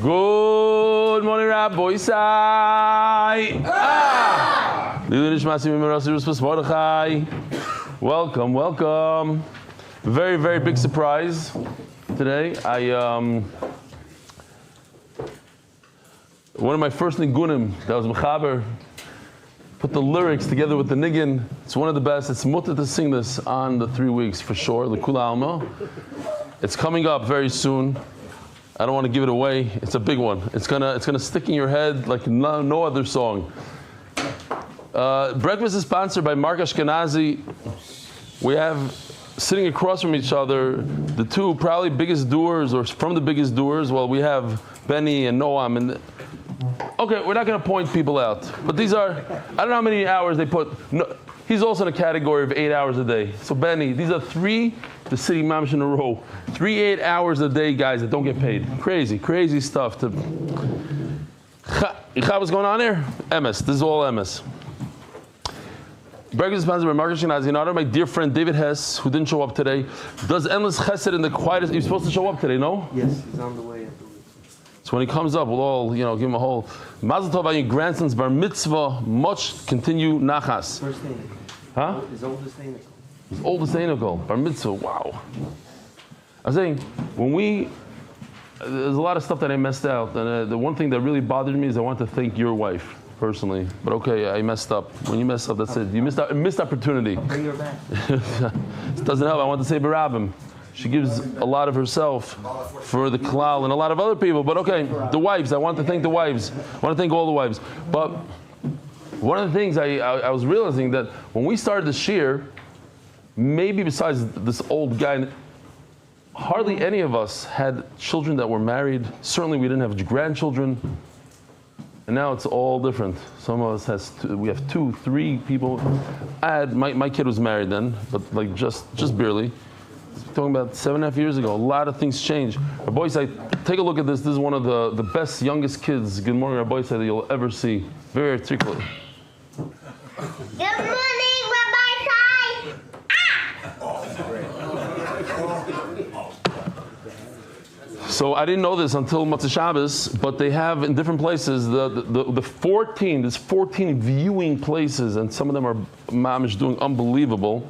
Good morning, Rabbi Isai. Welcome, welcome. Very, very big surprise today. One of my first nigunim that was mechaber, put the lyrics together with the niggin. It's one of the best. It's mutter to sing this on the 3 weeks for sure. L'kula alma. It's coming up very soon. I don't want to give it away. It's a big one. It's gonna stick in your head like no other song. Breakfast is sponsored by Mark Ashkenazi. We have sitting across from each other the two probably biggest doers, or from the biggest doers. Well, we have Benny and Noam. And okay, we're not going to point people out, but these are, I don't know how many hours they put. No, he's also in a category of 8 hours a day. So Benny, these are the sitting mamish in a row. 3 8 hours a day, guys, that don't get paid. Crazy stuff. What's going on here? MS. This is all MS. Breakfast is sponsored by Mark Ashkenazi. In honor of my dear friend David Hess, who didn't show up today, does endless chesed in the quietest. You're supposed to show up today, no? Yes, he's on the way. So when he comes up, we'll all, give him a whole mazel tov on your grandson's bar mitzvah. Much continue nachas. First name. Huh? His oldest name. His oldest name, bar mitzvah. Wow. I was saying, there's a lot of stuff that I messed out, and the one thing that really bothered me is I want to thank your wife personally. But okay, I messed up. When you mess up, that's it. You missed opportunity. I'll bring her back. It doesn't help. I want to say barabim. She gives a lot of herself for the klal and a lot of other people. But okay, the wives. I want to thank the wives. I want to thank all the wives. But one of the things I was realizing that when we started the shir, maybe besides this old guy, hardly any of us had children that were married. Certainly we didn't have grandchildren. And now it's all different. Some of us we have 2, 3 people. My kid was married then, but like just barely. Talking about 7.5 years ago, a lot of things changed. Rabbi Isai, take a look at this. This is one of the best, youngest kids, good morning, Rabbi Isai, that you'll ever see. Very articulate. Good morning, Rabbi Isai. So I didn't know this until Matzah Shabbos, but they have in different places there's 14 viewing places, and some of them are mamish doing unbelievable.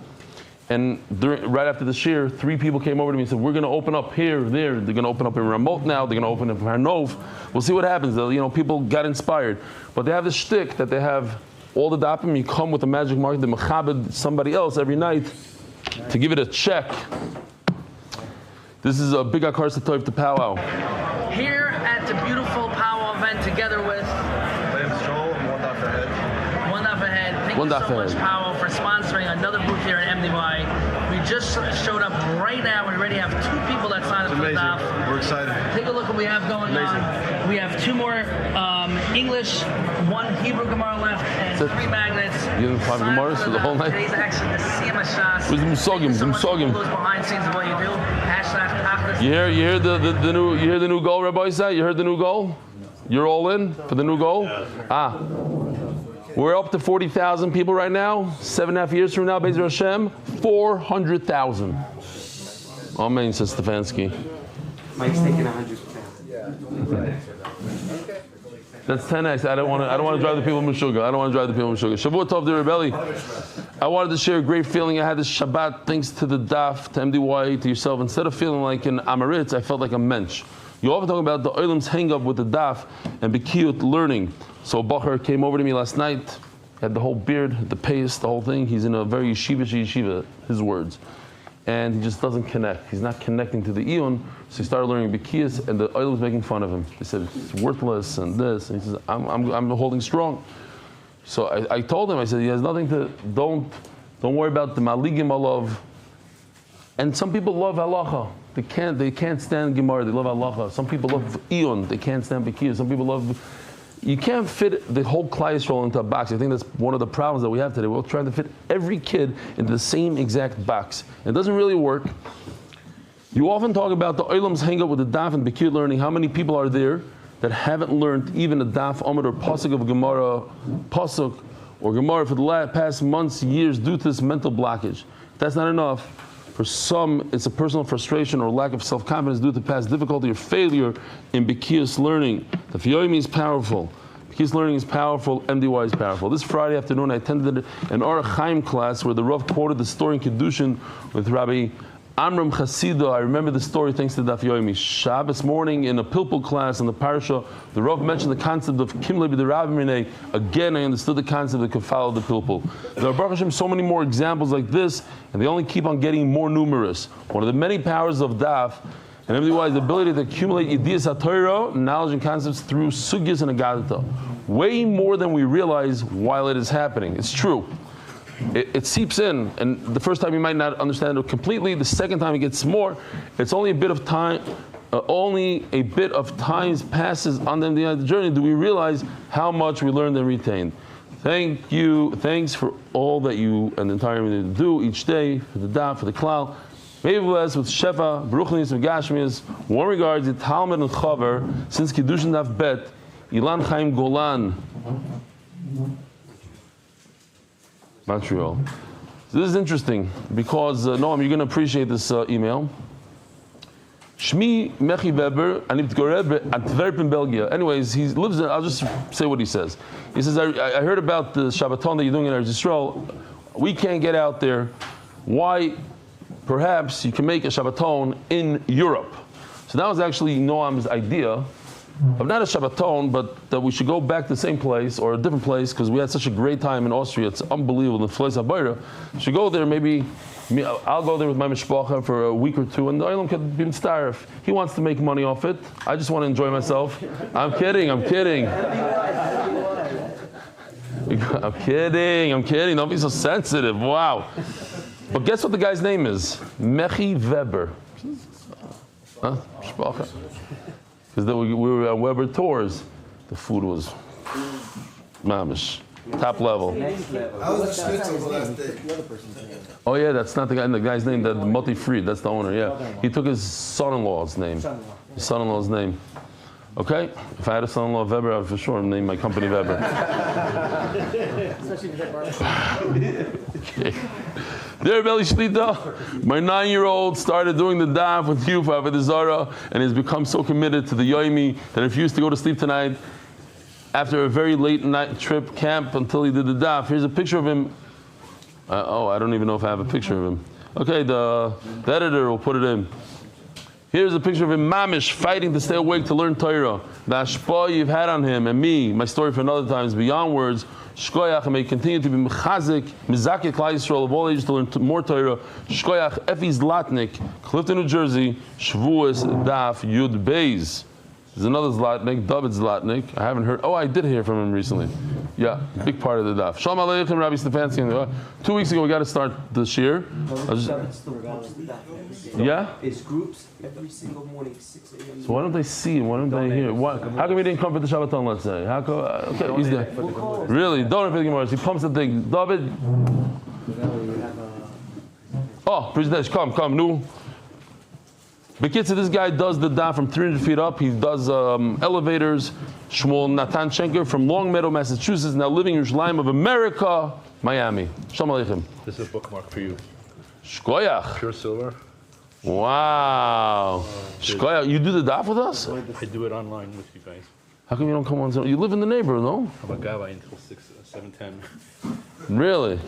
And right after the shir, 3 people came over to me and said, we're going to open up here, there. They're going to open up in Ramot now. They're going to open up in Harnov. We'll see what happens. People got inspired. But they have this shtick that they have all the dapim. You come with a magic mark, the mechabed somebody else every night to give it a check. This is a big akar satov to powwow. Here at the beautiful powwow event together with One Daf Ahead. Thank you so much, Powwow, for sponsoring another booth here at MDY. We just showed up right now. We already have 2 people that signed up for the Daf. We're excited. Take a look what we have going on. We have 2 more English, 1 Hebrew Gemara left, and 3 magnets. You have 5 Gemaras for the whole night? Today's actually the Siyam Shas. Where's the Musogim? Those behind scenes of what you do. #Tachlis. You hear the new goal, Rabbi Isai? You heard the new goal? You're all in for the new goal? Yeah. We're up to 40,000 people right now. 7.5 years from now, Be'ez Hashem, 400,000. Amen, says Stefansky. Mike's taking 100,000. That's 10x. I don't want to drive the people Meshuggah. Shavua Tov de Rebelli. I wanted to share a great feeling I had this Shabbat, thanks to the Daf, to MDY, to yourself. Instead of feeling like an Amaritz, I felt like a mensch. You often talk about the Olam's hang up with the Daf and Bekiyut learning. So Bacher came over to me last night, had the whole beard, the pace, the whole thing. He's in a very yeshiva, his words. And he just doesn't connect. He's not connecting to the Eon. So he started learning Bekiyus, and the Olam was making fun of him. He said, it's worthless and this. And he says, I'm holding strong. So I told him, I said, he has nothing to, don't worry about the Maligim Alav. And some people love halacha. They can't stand Gemara, they love halacha. Some people love Eon, they can't stand Bekiyus. Some people love, you can't fit the whole Klal Yisrael into a box. I think that's one of the problems that we have today. We're trying to fit every kid into the same exact box. It doesn't really work. You often talk about the Olam's hang up with the Daf and Bekiyut learning. How many people are there that haven't learned even a Daf, Amud, or Pasuk of Gemara, Pasuk, or Gemara for the past months, years, due to this mental blockage? If that's not enough, For some, it's a personal frustration or lack of self-confidence due to past difficulty or failure in B'kiyas learning. Dafyomi is powerful. B'kiyas learning is powerful. MDY is powerful. This Friday afternoon, I attended an Orach Chaim class where the Rav quoted the story in Kiddushin with Rabbi Amram Chassidah. I remember the story thanks to Daf Yomi. Shabbos morning in a Pilpul class in the Parsha, the Rav mentioned the concept of Kim Leiba Rav Minei. Again, I understood the concept of Kafal of the Pilpul. There are Baruch Hashem so many more examples like this, and they only keep on getting more numerous. One of the many powers of Daf and MDY is the ability to accumulate Yediyas HaTorah, knowledge and concepts through Sugyas and Agadata. Way more than we realize while it is happening. It's true. It seeps in, and the first time you might not understand it completely. The second time it gets more. It's only a bit of time. Only a bit of time passes on the journey. Do we realize how much we learned and retained? Thank you. Thanks for all that you and the entire community do each day for the Daf, for the Klal. May we bless with Shefa, Baruch Nis of Gashmias. Warm regards to Talmud and Chaver since Kiddushin Daf Bet. Ilan Chaim Golan. Montreal. So this is interesting because Noam, you're going to appreciate this email. Shmi Mechi Weber, Aniptgoreb Antwerpen, Belgium. Anyways, he lives in, I'll just say what he says. He says, I heard about the Shabbaton that you're doing in Eretz Yisrael. We can't get out there. Why? Perhaps you can make a Shabbaton in Europe. So that was actually Noam's idea. Of not a Shabbaton, but that we should go back to the same place or a different place because we had such a great time in Austria. It's unbelievable. The Fleis HaBayra. Should go there. Maybe I'll go there with my mishpacha for a week or two, and the Olam could be starved. He wants to make money off it. I just want to enjoy myself. I'm kidding. I'm kidding. Don't be so sensitive. Wow. But guess what the guy's name is? Mechi Weber. Huh? Mishpacha. Because we were on Weber tours, the food was mamish, top level. I was a schnitzel the last day. Oh yeah, that's not the guy. The guy's name, that Moti Fried, that's the owner. Yeah, he took his son-in-law's name. His son-in-law's name. Okay, if I had a son-in-law Weber, I would for sure name my company Weber. Okay. There, Eli Shlita, my 9-year-old started doing the daf with you for Avodah Zarah and has become so committed to the Yomi that he refused to go to sleep tonight after a very late night trip camp until he did the daf. Here's a picture of him. I don't even know if I have a picture of him. Okay, the editor will put it in. Here's a picture of him, mamish, fighting to stay awake to learn Torah. The ashpah you've had on him and me, my story for another time, is beyond words. Shkoyach, and may continue to be mechazik, mizakik Klal Yisrael of all ages to learn more Torah. Shkoyach, Efi Zlatnik, Clifton, New Jersey, Shavuos Daf Yud Beis. There's another Zlatnik, David Zlatnik. I haven't heard. Oh, I did hear from him recently. Yeah, big part of the Daf. Shalom Aleichem, Rabbi Stefansky. 2 weeks ago, we got to start the shir. Yeah? It's groups every single morning, 6 a.m. So why don't they see? Why don't they hear? How come he didn't come for the Shabbaton, let's say? How come? Okay, he's there. Really? Don't for the Gemara. He pumps the thing. David. Oh, Prizedesh, come, no. Bekitza, this guy does the daf from 300 feet up. He does elevators. Shmuel Natan Schenker from Long Meadow, Massachusetts, now living in Yerushalayim of America, Miami. Shalom Aleichem. This is a bookmark for you. Shkoyach. Pure silver. Wow. Shkoyach. You do the daf with us? I do it online with you guys. How come you don't come on? You live in the neighborhood, no? I'm a gavai until 7:10. Really?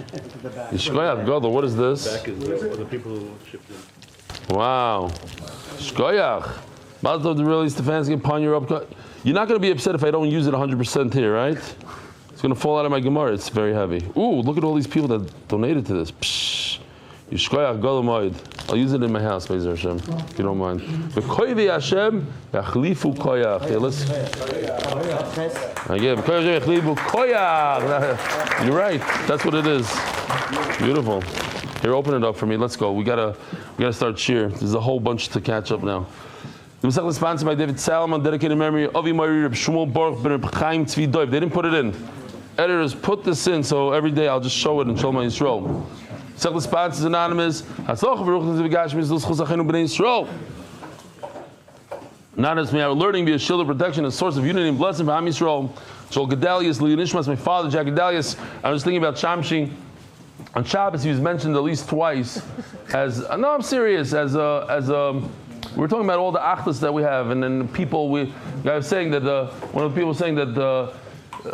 Shkoyach Gadol, what is this? Back is the people who shipped in. Wow. Shkoyach. Mazel tov to Eli Stefansky upon your upcut. You're not going to be upset if I don't use it 100% here, right? It's going to fall out of my Gemara. It's very heavy. Ooh, look at all these people that donated to this. Psh. Yishkoyach Gadol Moed. I'll use it in my house, Be'ezer Hashem, if you don't mind. V'koyvi Hashem yachlifu koyach. Hey, let's. Again, yachlifu koyach. You're right. That's what it is. Beautiful. Here, open it up for me. Let's go. We gotta start cheer. There's a whole bunch to catch up now. The Masechta is sponsored by David Salomon, dedicated memory of Avi Mari Reb Shmuel Baruch ben Reb Chaim Tzvi Doiv. They didn't put it in. Editors, put this in, so every day I'll just show it and show my Yisrael. Masechta sponsors anonymous. Anonymous, may our learning be a shield of protection, a source of unity and blessing for Am Yisrael. Joel Gedalius, Leonishmas, my father, Jack Gedalius. I was thinking about Shamshi. On Shabbos, he was mentioned at least twice as, no, I'm serious, we're talking about all the achtas that we have, and then people, I was saying that one of the people was saying that the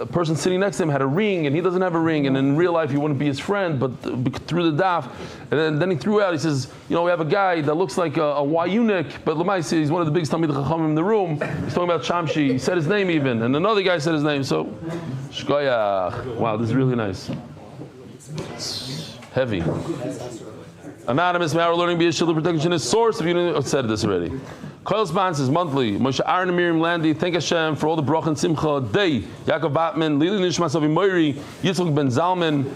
person sitting next to him had a ring, and he doesn't have a ring, and in real life he wouldn't be his friend, but through the daf, and then he threw out, he says, we have a guy that looks like a Y eunuch, but Lamaisi, he's one of the biggest Talmid Chachamim in the room, he's talking about Shamshi, he said his name even, and another guy said his name, so, shkoyach, wow, this is really nice. Heavy. Anonymous, our learning be a shield of protection is source, if you didn't said this already. Koil sponsors monthly. Moshe Aaron and Miriam Landy, thank Hashem for all the bracha and simcha day. Yaakov Batman, Lili Nishmas Avi Moiri, Yitzchak Ben Zalman.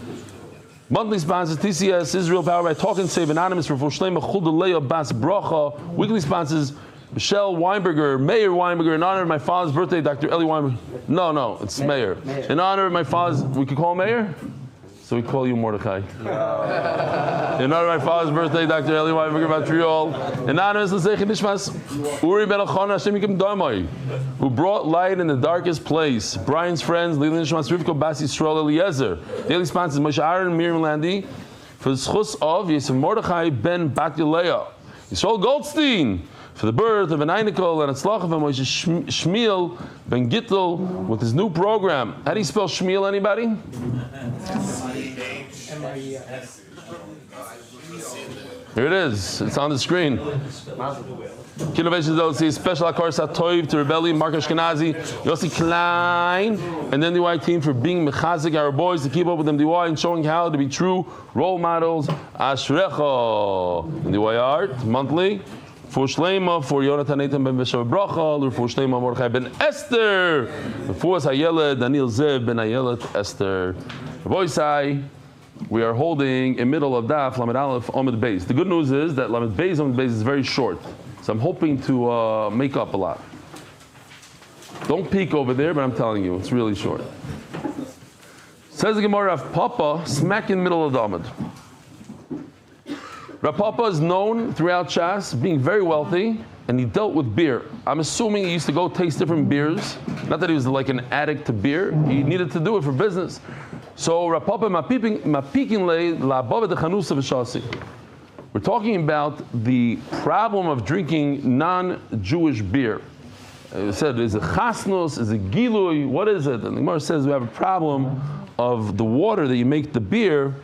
Monthly sponsors TCS, Israel Power by Talk and Save Anonymous for Shlema Chudaleya Bas Bracha. Weekly sponsors Michelle Weinberger, Mayor Weinberger, in honor of my father's birthday, Dr. Eli Weinberger. No, it's Mayor. In honor of my father's, we could call him Mayor? So we call you Mordechai. In honor of my father's birthday, Dr. Eli Weinberger Batriol. Anonymous L'Zeichen Nishmas Uri Ben Achon Hashem Yikim Damai, who brought light in the darkest place. Brian's friends, Lili Nishmas Rivko Bas Yisrael Eliezer. Daily sponsors Moshe Aaron and Miriam Landy for the schus of Yisrael Mordechai Ben Bat Yeleah. Yisrael Goldstein for the birth of an Einikol and Atzlach of Moshe Shmiel Ben Gittel with his new program. How do you spell Shmiel, anybody? Here it is. It's on the screen. Innovations LLC, special Akar Satoiv to Rebelli, Mark Ashkenazi, Yossi Klein, and then the MDY team for being mechazik our boys to keep up with MDY and showing how to be true role models. Ashrecha. MDY Art, monthly. For Shleima, for Yonatan Nathan ben Veshav Bracha, for Shleima Mordechai ben Esther, for Hayeled Daniel Zev ben Ayelet Esther. Voisai, we are holding in middle of Daf Lamed Aleph Amud Beis. The good news is that Lamed Beis Amud Beis is very short, so I'm hoping to make up a lot. Don't peek over there, but I'm telling you, it's really short. Says the Gemara of Papa, smack in the middle of the Amud. Rav Papa is known throughout Shas being very wealthy, and he dealt with beer. I'm assuming he used to go taste different beers. Not that he was like an addict to beer. He needed to do it for business. So Rav Papa we're talking about the problem of drinking non-Jewish beer. It said, is it chasnos? Is it gilui? What is it? And the Gemara says we have a problem of the water that you make the beer.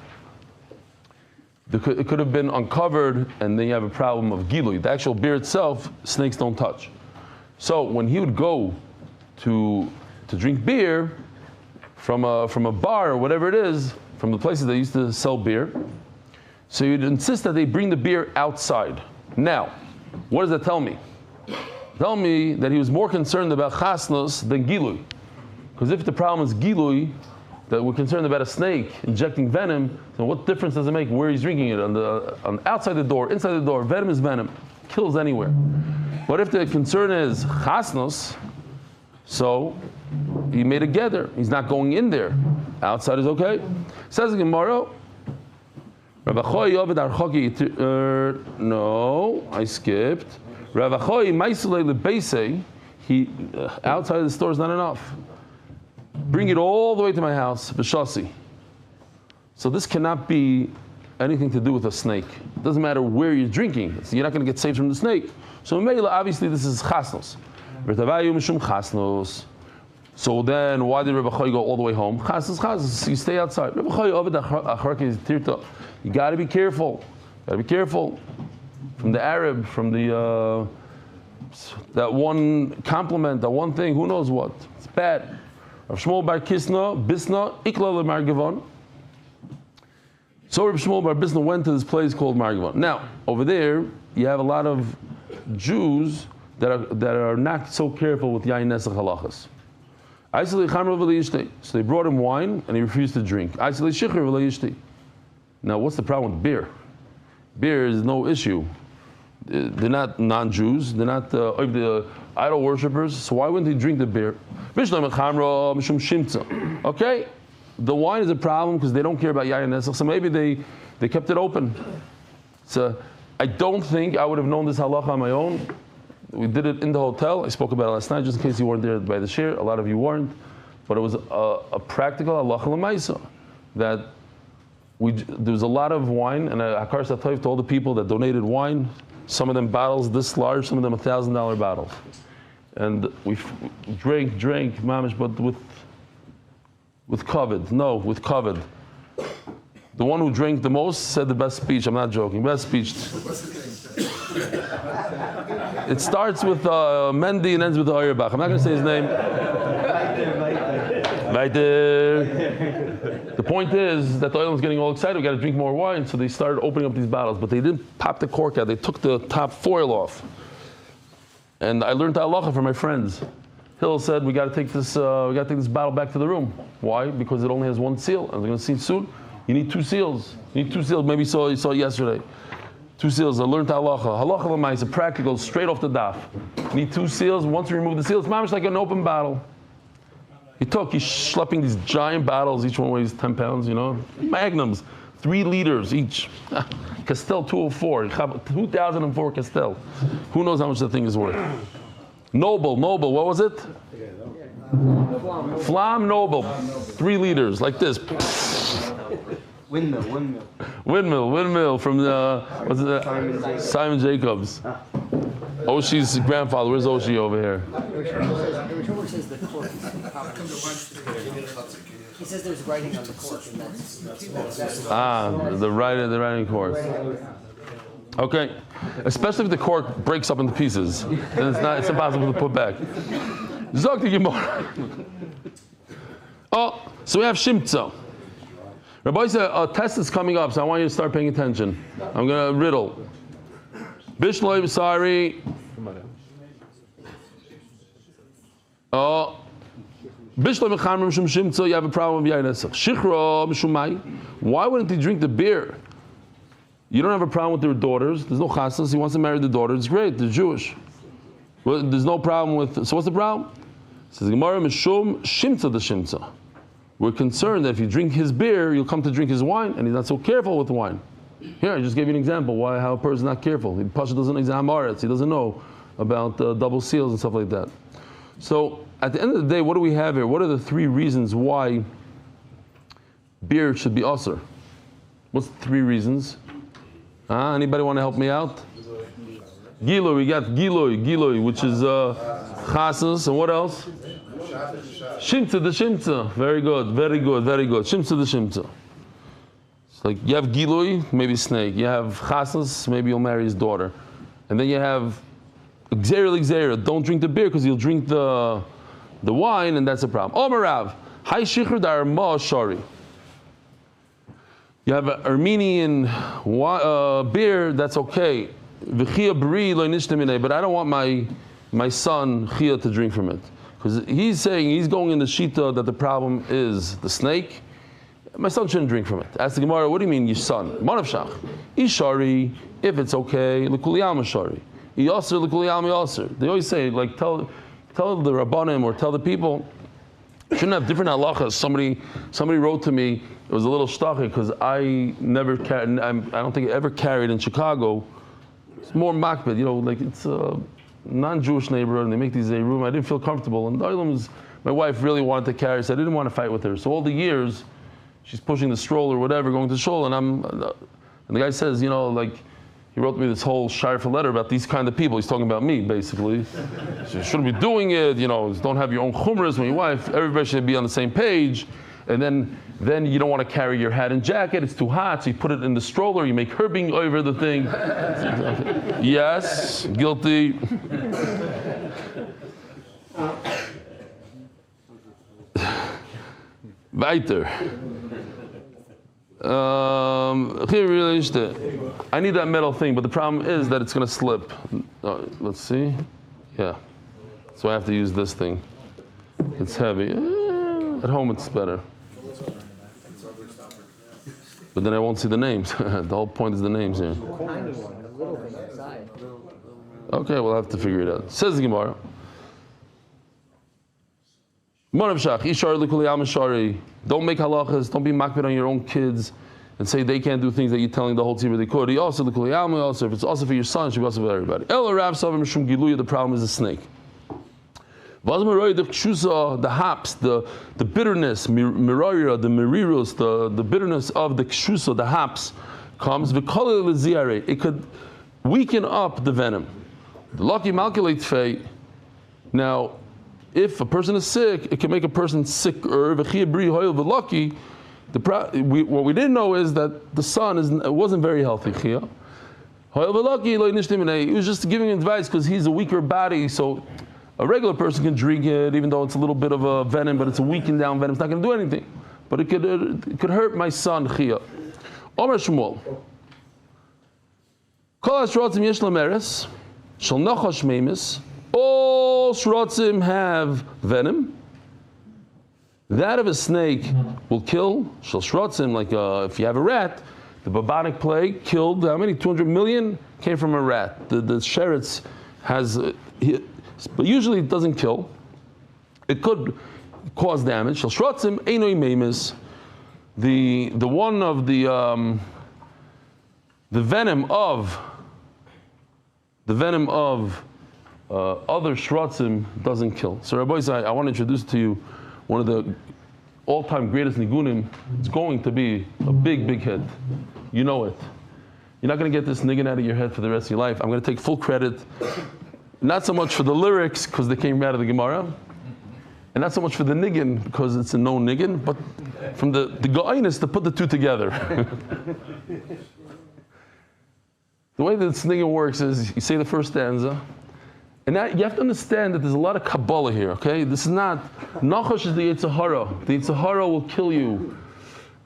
It could have been uncovered, and then you have a problem of gilui. The actual beer itself, snakes don't touch. So when he would go to drink beer from a bar or whatever it is, from the places that used to sell beer, so he'd insist that they bring the beer outside. Now, what does that tell me? Tell me that he was more concerned about chasnos than gilui. Because if the problem is gilui, that we're concerned about a snake injecting venom, then what difference does it make where he's drinking it? On outside the door, inside the door, venom is venom, kills anywhere. But if the concern is chasnos, so he made a gather. He's not going in there. Outside is okay. Says the Gemara, Rav Achoy Yovid Archoki. No, I skipped. Rav Achoy Maisulei Lebeisei. He outside the store is not enough. Bring it all the way to my house, b'shasi. So this cannot be anything to do with a snake. It doesn't matter where you're drinking. So you're not going to get saved from the snake. So Meila, obviously this is chasnos. V'tavayu mishum chasnos. So then, why did Rav Achoy go all the way home? Chasnos. You stay outside. Rav Achoy Ovid Acharki Tirta. You got to be careful. Got to be careful. From the Arab, from the that one compliment, that one thing. Who knows what? It's bad. Rav Shmuel bar Kisna, Bisna, Ikla Margivon. So Rav Shmuel bar Bisna went to this place called Margivon. Now, over there, you have a lot of Jews that are not so careful with Yain Nesach halachas. So they brought him wine, and he refused to drink. Now, what's the problem with beer? Beer is no issue. They're not non-Jews. They're not the idol worshippers. So why wouldn't he drink the beer? Okay, the wine is a problem because they don't care about Yayin Nesach. So maybe they kept it open. So I don't think I would have known this halacha on my own. We did it in the hotel. I spoke about it last night, just in case you weren't there by the share. A lot of you weren't. But it was a practical halacha l'maisa that there was a lot of wine, and Hakar Satayv to all the people that donated wine. Some of them bottles this large, some of them $1,000 bottles. And we drank, mamish, but with kavod. No, with kavod. The one who drank the most said the best speech. I'm not joking. Best speech. It starts with Mendy and ends with Auerbach. I'm not going to say his name. The point is that the oil is getting all excited. We got to drink more wine, so they started opening up these bottles. But they didn't pop the cork out. They took the top foil off. And I learned halacha from my friends. Hill said, "We got to take this bottle back to the room. Why? Because it only has one seal. I'm going to see soon. You need 2 seals. You need 2 seals. Maybe you saw it yesterday. 2 seals. I learned halacha. Halacha l'maisa, practical, straight off the daf. You need 2 seals. Once you remove the seals, it's much like an open bottle. He's schlepping these giant bottles. Each one weighs 10 pounds. Magnums, 3 liters each. Castel 204. 2004 Castel. Who knows how much the thing is worth? Noble. What was it? Flam Noble. 3 liters, like this. Windmill. Windmill from Simon Jacobs. Oshi's grandfather. Where's Oshi over here? He says there's writing on the cork, and that's the writing cork. Okay, especially if the cork breaks up into pieces, then it's impossible to put back. Zog the Gemara. Oh, so we have Shimtza. Rabbi said a test is coming up, so I want you to start paying attention. I'm going to riddle. Bishloi, sorry. Oh. Bishloi mechamrim shum shimtza, you have a problem with yainasach. Shichro mishumai. Why wouldn't he drink the beer? You don't have a problem with their daughters. There's no chasnas. He wants to marry the daughter. It's great. They're Jewish. Well, there's no problem with. So what's the problem? It says Gemara mishum shimtza the shimtza. We're concerned that if you drink his beer, you'll come to drink his wine, and he's not so careful with wine. Here, I just gave you an example how a person's not careful. Pasha doesn't exam Aretz. He doesn't know about double seals and stuff like that. So at the end of the day, what do we have here? What are the 3 reasons why beer should be usher? What's the 3 reasons? Anybody want to help me out? Giloi, we got Giloi, which is chasnas, and what else? Shimtza, the Shimtza. Very good. Shimtza, the Shimtza. It's like you have Giloi, maybe snake. You have chasnas, maybe you'll marry his daughter. And then you have Gzeira. Don't drink the beer because you'll drink the wine, and that's a problem. Omarav, Hai Shichr Dar Ma Shari. You have an Armenian beer, that's okay. V'chia b'ri lo nishtamine, but I don't want my son Chia to drink from it. Because he's saying, he's going in the shita that the problem is the snake. My son shouldn't drink from it. Ask the Gemara, what do you mean, your son? Manav shach. Ishari, if it's okay, l'kuliyam shari. Yasser l'kuliyam yasser. They always say, like, tell the Rabbanim or tell the people, shouldn't have different halachas. Somebody wrote to me, it was a little shtachi because I never carried, I don't think I ever carried in Chicago. It's more makbid, like it's a non-Jewish neighborhood and they make these room. I didn't feel comfortable. And my wife really wanted to carry, so I didn't want to fight with her. So all the years, she's pushing the stroller or whatever, going to shul, and the guy says, he wrote me this whole shayfa letter about these kind of people. He's talking about me, basically. So you shouldn't be doing it, don't have your own chumras with your wife. Everybody should be on the same page. And then you don't want to carry your hat and jacket. It's too hot, so you put it in the stroller. You make her being over the thing. Yes, guilty. Weiter. I need that metal thing, but the problem is that it's going to slip. Let's see. Yeah. So I have to use this thing. It's heavy. At home it's better. But then I won't see the names. The whole point is the names here. Okay, we'll have to figure it out. Says the Gemara. Don't make halachas, don't be makbid on your own kids and say they can't do things that you're telling the whole team they could. Also, if it's also for your son, it should be also for everybody. The problem is a snake. The hops, the bitterness, miraya, the merirus, the bitterness of the kshusa, the hops, comes. It could weaken up the venom. The lucky malculate fey. Now, if a person is sick, it can make a person sicker. What we didn't know is that the son wasn't very healthy. He was just giving advice because he's a weaker body, so a regular person can drink it, even though it's a little bit of a venom, but it's a weakened down venom. It's not going to do anything. But it could hurt my son, Chia. Omer Shmuel. Kol hashrotzim yesh lameres, shel nachash meimis. All shrotzim have venom. That of a snake will kill. Shel shrotzim, like if you have a rat, the bubonic plague killed how many? 200 million came from a rat. The sheretz has, but usually it doesn't kill. It could cause damage. Shel shrotzim einoi meimis. The one of the venom of other shrotzim doesn't kill. So Rabbi Isai, I want to introduce to you one of the all-time greatest nigunim. It's going to be a big, big hit. You know it. You're not going to get this niggin out of your head for the rest of your life. I'm going to take full credit, not so much for the lyrics because they came out of the Gemara, and not so much for the niggin because it's a known niggin, but from the ga'inus to put the two together. The way that this niggin works is you say the first stanza, and now you have to understand that there's a lot of Kabbalah here, okay? This is not, Nachash is the Yetzer Hara. The Yetzer Hara will kill you.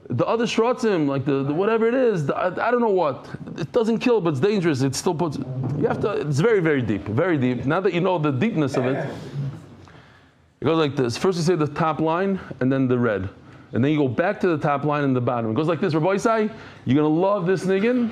The other shrotzim, like the whatever it is, I don't know what, it doesn't kill, but it's dangerous. It still puts, you have to, it's very, very deep, very deep. Now that you know the deepness of it, it goes like this. First you say the top line, and then the red. And then you go back to the top line and the bottom. It goes like this. Rabbi Isai, you're going to love this niggin.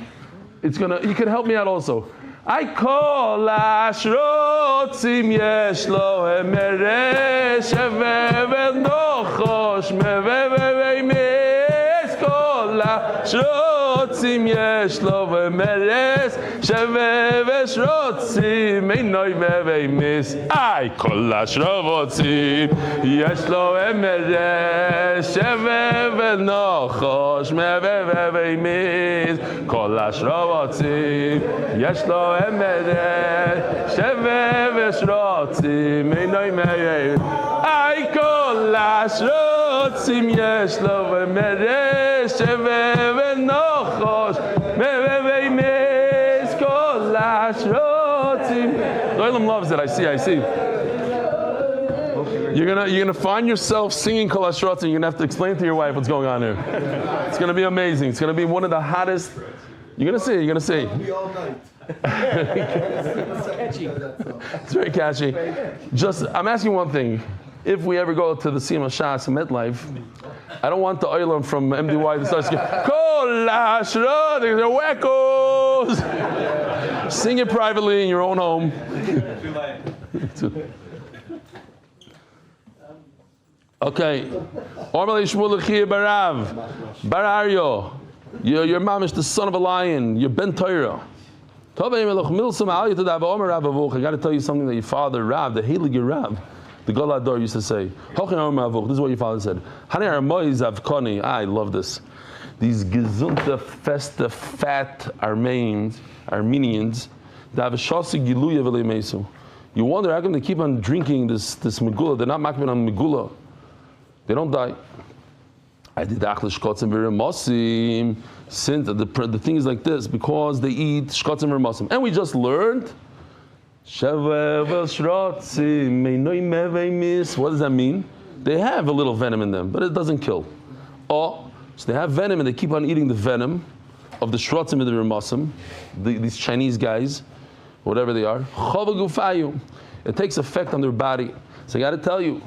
You can help me out also. I call ashrotzim yesh lo emeresh ve'vel nochosh meve've'mes kol ashrotzim yesh lo emeresh ve'veshrotzim einoi meve'mes. I call ashrotzim yesh lo emeresh ve'vel nochosh meve've'mes kol ashrotzim yesh lo emeresh ve'veshrotzim einoi meve'mes. I call ashrotzim yesh lo emeresh ve'vel nochosh meve've'mes kol ashrotzim. The Olam loves it. I see. You're gonna find yourself singing Kol Hashrotzim. You're gonna have to explain to your wife what's going on here. It's gonna be amazing. It's gonna be one of the hottest. You're gonna see. Be all night. It's very catchy. Just, I'm asking one thing. If we ever go to the Siyam Shas MetLife, I don't want the oilam from MDY to start singing Kol Hashrotzim. They're wackos. Sing it privately in your own home. Okay. Bar Ariel. Your mom is the son of a lion. You're Ben Torah. I got to tell you something that your father, Rav, the Heilige Rav, the Galador used to say. This is what your father said. I love this. These gesunte, feste, fat Armenians, you wonder how come they keep on drinking this megula. They're not makbid on megula. They don't die. I did achlish shkotzim v'remosim. Since the thing is like this, because they eat shkotzim v'remosim, and we just learned. What does that mean? They have a little venom in them, but it doesn't kill. So they have venom, and they keep on eating the venom of the shrotzim and the remosim, these Chinese guys, whatever they are. It takes effect on their body. So I got to tell you.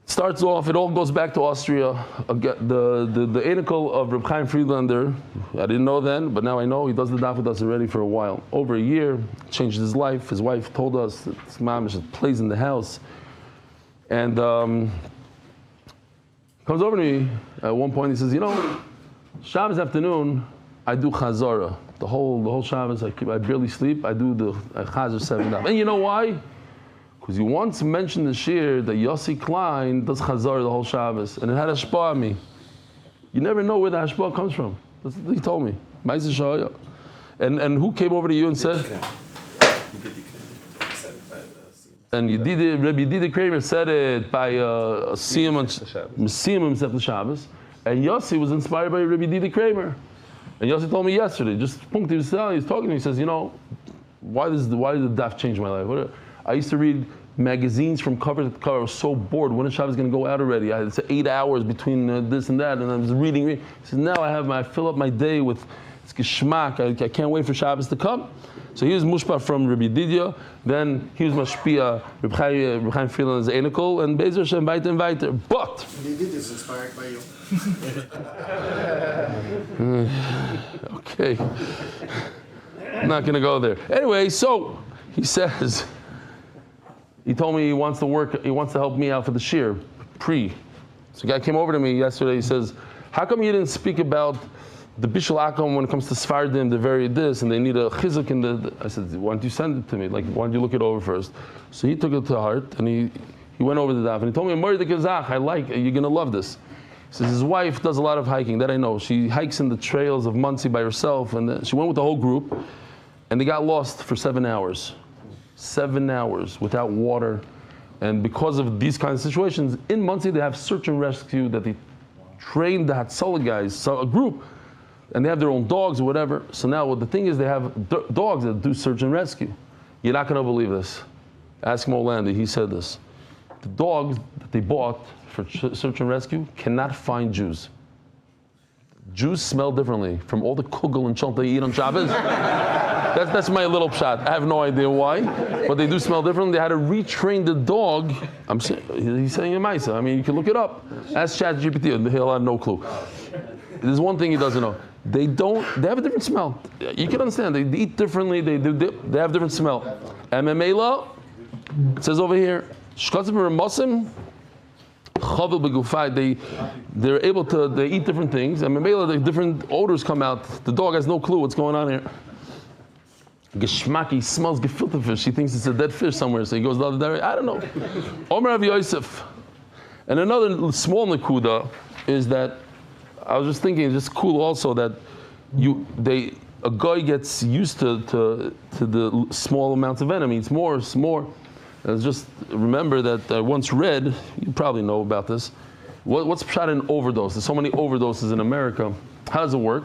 Starts off, it all goes back to Austria. The anicle of Reb Chaim Friedlander, I didn't know then, but now I know. He does the daf with us already for a while. Over a year, changed his life. His wife told us that his mom just plays in the house. And comes over to me at one point, he says, Shabbos afternoon, I do Chazara. The whole Shabbos, I barely sleep. I do the Chazar 7 daf. And you know why? Because you once mentioned the shir that Yossi Klein does Chazar the whole Shabbos, and it had hashpah on me. You never know where the hashpah comes from. That's what he told me. And who came over to you and said? And Rabbi Yedida Kramer said it by Siyam himself the Shabbos, and Yossi was inspired by Rabbi Yedida Kramer. And Yossi told me yesterday, just punkt, he was talking to me, he says, why did the daf change my life? I used to read magazines from cover to cover. I was so bored. When is Shabbos going to go out already? I had 8 hours between this and that, and I was reading. He says, now I fill up my day with geschmack. I can't wait for Shabbos to come. So he was mushpa from Rabbi Didia, then he was mashpia, Reb Chaim Friedland is Einikel, and Bezer Shem weiter and weiter. But Didia is inspired by you. Okay, I'm not going to go there. Anyway, so he says, he told me he wants to help me out for the shir, So a guy came over to me yesterday, he says, how come you didn't speak about the Bishul Akom when it comes to Sfardim, the very this, and they need a chizuk in the... I said, why don't you send it to me? Why don't you look it over first? So he took it to heart, and he went over the daf, and he told me, Mori the Kazach, you're going to love this. He says his wife does a lot of hiking, that I know. She hikes in the trails of Monsey by herself, and she went with the whole group, and they got lost for 7 hours. 7 hours without water. And because of these kinds of situations, in Monsey they have search and rescue that they train the Hatzalah guys, a group, and they have their own dogs or whatever. So now the thing is they have dogs that do search and rescue. You're not going to believe this. Ask Molandi, he said this. The dogs that they bought for search and rescue cannot find Jews. Jews smell differently from all the kugel and chont they eat on Shabbos. That's my little pshat. I have no idea why, but they do smell differently. They had to retrain the dog. He's saying a maisa. I mean, you can look it up. Ask ChatGPT, he'll have no clue. There's one thing he doesn't know. They have a different smell. You can understand. They eat differently. They have different smell. MMA it says over here, they're able to, they eat different things, and the different odors come out. The dog has no clue what's going on here. Geschmack, he smells gefilte fish. He thinks it's a dead fish somewhere, so he goes the other direction. I don't know. Omer Rav Yosef. And another small nakuda is that I was just thinking, it's just cool also that a guy gets used to the small amounts of venom. It's more. Just remember that I once read, you probably know about this, what's pshat in overdose? There's so many overdoses in America. How does it work?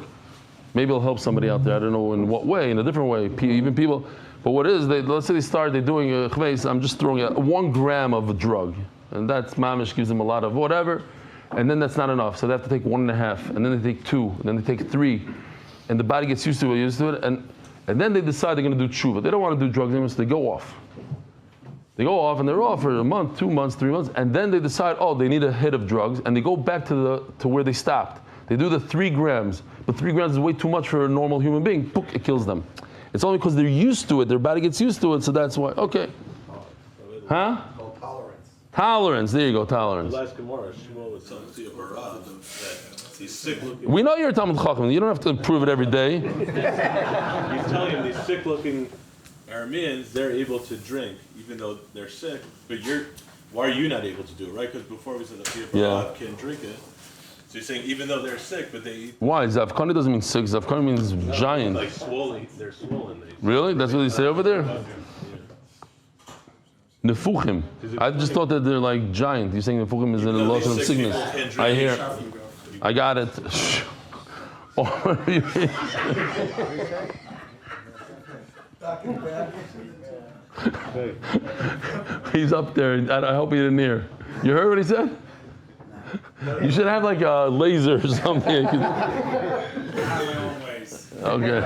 Maybe it'll help somebody out there. I don't know in what way, in a different way. Even people, but what is, let's say they're doing a chveis, I'm just throwing 1 gram of a drug. And that's mamish gives them a lot of whatever. And then that's not enough. So they have to take 1.5, and then they take 2, and then they take 3. And the body gets used to it, and then they decide they're going to do tshuva. They don't want to do drugs anymore, so they go off. They go off, and they're off for a month, 2 months, 3 months, and then they decide, they need a hit of drugs, and they go back to where they stopped. They do the 3 grams, but 3 grams is way too much for a normal human being. Book, it kills them. It's only because they're used to it, their body gets used to it, so that's why. Okay. Huh? Tolerance. There you go, tolerance. We know you're a Talmud Chacham. You don't have to prove it every day. He's telling him these sick-looking Arameans, they're able to drink even though they're sick. But why are you not able to do it, right? Because before we said that people can drink it. So you're saying even though they're sick, but they eat. Why? Zavkani doesn't mean sick. Zavkani means giant. Like swollen. They're swollen. Really? That's what they say over there? Nefuchim. I just thought that they're like giant. You're saying nefuchim is in a loss of sickness. I hear. I got it. He's up there. I hope he didn't hear. You heard what he said? You should have like a laser or something. Okay.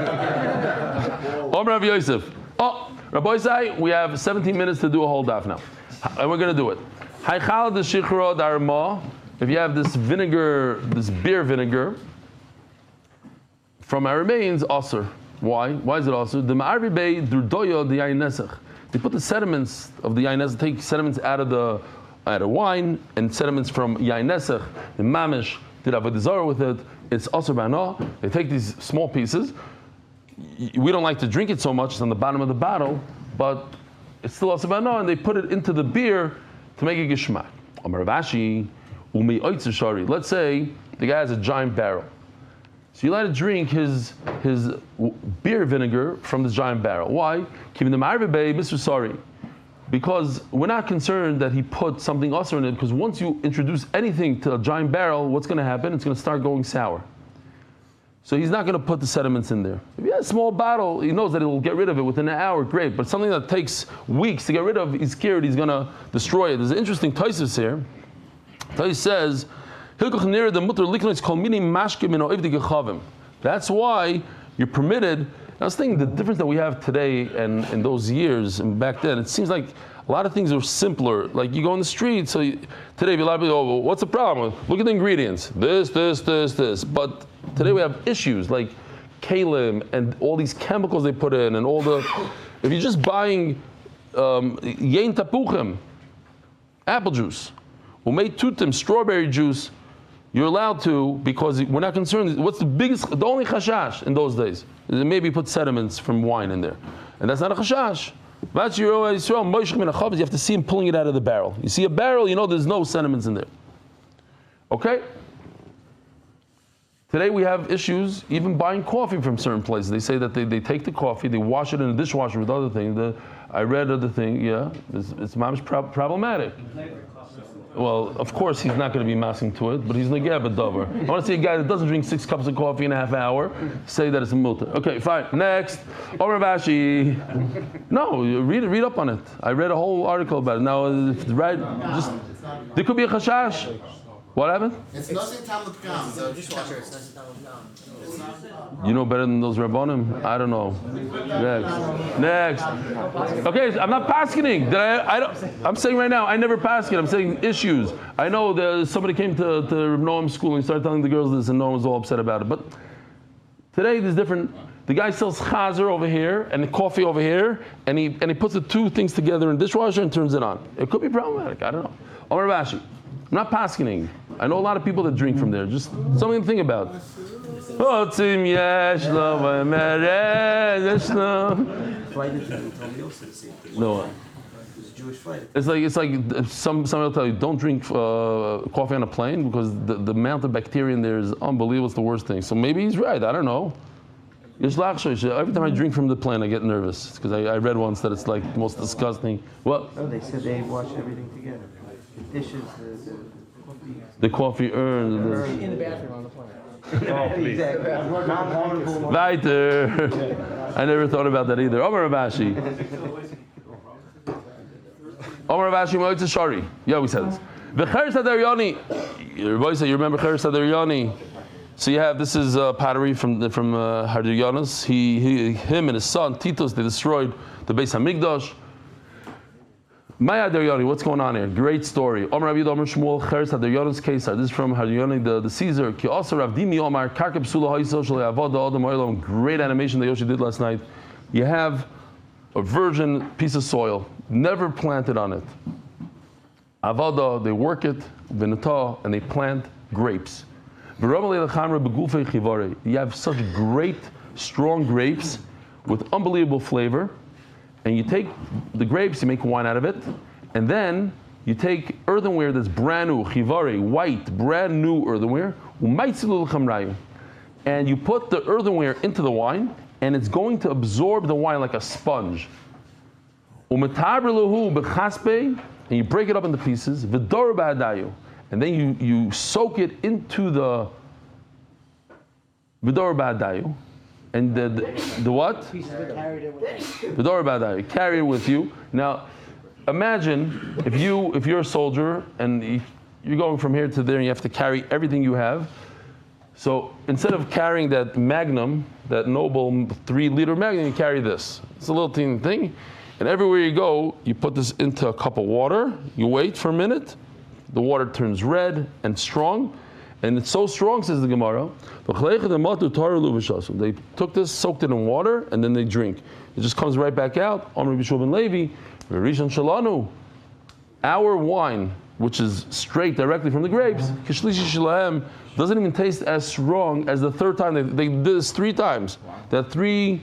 Omer Rav Yosef. Rabbi Isai, we have 17 minutes to do a whole daf now. And we're going to do it. Haychal de shichro darma. If you have this vinegar, this beer vinegar, from our remains, aser. Why? Why is it aser? The ma'arvi bei durdoyo the yain nesach. They put the sediments of the yain nesach, take sediments out of wine, and sediments from yain nesach. The mamish did Avodah Zarah with it. It's aser b'ana. They take these small pieces. We don't like to drink it so much. It's on the bottom of the bottle, but it's still also bano, and they put it into the beer to make it gishmak. Amar Rashi, umi oitzer shari. Let's say the guy has a giant barrel. So you let it drink his beer vinegar from this giant barrel. Why? Because we're not concerned that he put something else in it, because once you introduce anything to a giant barrel, what's going to happen? It's going to start going sour. So he's not going to put the sediments in there. If he has a small bottle, he knows that he'll get rid of it within an hour, great. But something that takes weeks to get rid of, he's scared he's going to destroy it. There's an interesting Taisus here. Taisus says, that's why you're permitted. I was thinking the difference that we have today and in those years and back then, it seems like a lot of things are simpler. Like you go on the street, so today a lot of people go, well, what's the problem? Look at the ingredients. This. But today we have issues like kalim and all these chemicals they put in and all the, if you're just buying yain tapuchim, apple juice, umei tutim, strawberry juice, you're allowed to, because we're not concerned. What's the only chashash in those days? Is maybe put sediments from wine in there. And that's not a chashash. You have to see him pulling it out of the barrel. You see a barrel, you know there's no sediments in there. Okay? Today we have issues even buying coffee from certain places. They say that they take the coffee, they wash it in a dishwasher with other things. I read other thing, it's problematic. Well, of course he's not going to be massing to it, but he's negeb a dover. I want to see a guy that doesn't drink 6 cups of coffee in a half hour say that it's a multa. Okay, fine. Next, Omer Vashi. No, read up on it. I read a whole article about it. Now, there could be a chashash. What happened? It's nothing Talmud Kam. So dishwasher, it's nice and You know better than those Rabbonim? I don't know. Next. Okay, I'm not paskening. I'm saying right now, I never pasken. I'm saying issues. I know somebody came to Reb Noam's school and he started telling the girls this, and no one was all upset about it. But today there's different. The guy sells chazer over here and the coffee over here, and he puts the two things together in a dishwasher and turns it on. It could be problematic. I don't know. Omer Rashi. I'm not paskening. I know a lot of people that drink from there. Just something to think about. Flight No. It's a Jewish flight. It's like somebody will tell you, don't drink coffee on a plane because the amount of bacteria in there is unbelievable. It's the worst thing. So maybe he's right. I don't know. Every time I drink from the plane, I get nervous because I read once that it's like the most disgusting. What? No, they said they wash everything together. The dishes, the coffee urn. in the bathroom on the plane. Exactly. Weiter. I never thought about that either. Omer Rabashi. Omer Rabashi Moitz Shari. Yeah, we said this. V'cheres Hadaryani. Your voice, you remember Cheres Hadaryani? So you have, this is pottery from Hadaryanas. Him and his son Titus, they destroyed the Beis Hamikdash. Maya Hadaryani, what's going on here? Great story. Omer Rabbi Omer Shmuel Cheres Hadaryana's case. This is from Hadaryani, the Caesar. Ki also Rav Dimi Omar Karkeb Sula Haisel Shalei Avodah Adam Oilam. Great animation that Yoshi did last night. You have a virgin piece of soil, never planted on it. Avodah, they work it, Vinata, and they plant grapes. You have such great, strong grapes with unbelievable flavor. And you take the grapes, you make wine out of it, and then you take earthenware that's brand new, chivari, white, brand new earthenware, and you put the earthenware into the wine, and it's going to absorb the wine like a sponge. And you break it up into pieces, and then you soak it into the vidor ba'adayu. And the what? Carry it with you. Now, imagine if you're a soldier and you're going from here to there and you have to carry everything you have. So instead of carrying that Magnum, that noble 3-liter Magnum, you carry this. It's a little teeny thing. And everywhere you go, you put this into a cup of water. You wait for a minute. The water turns red and strong. And it's so strong, says the Gemara. They took this, soaked it in water, and then they drink. It just comes right back out. Our wine, which is straight directly from the grapes, doesn't even taste as strong as the third time. They did this 3 times. That 3,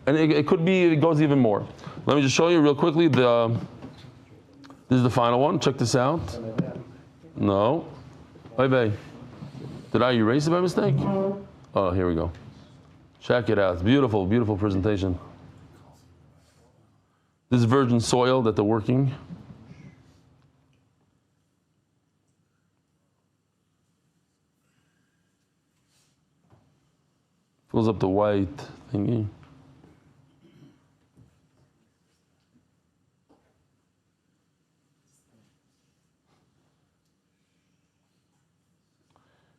and it could be, it goes even more. Let me just show you real quickly. This is the final one. Check this out. No. Did I erase it by mistake? Oh, here we go. Check it out. It's beautiful, beautiful presentation. This is virgin soil that they're working. Fills up the white thingy.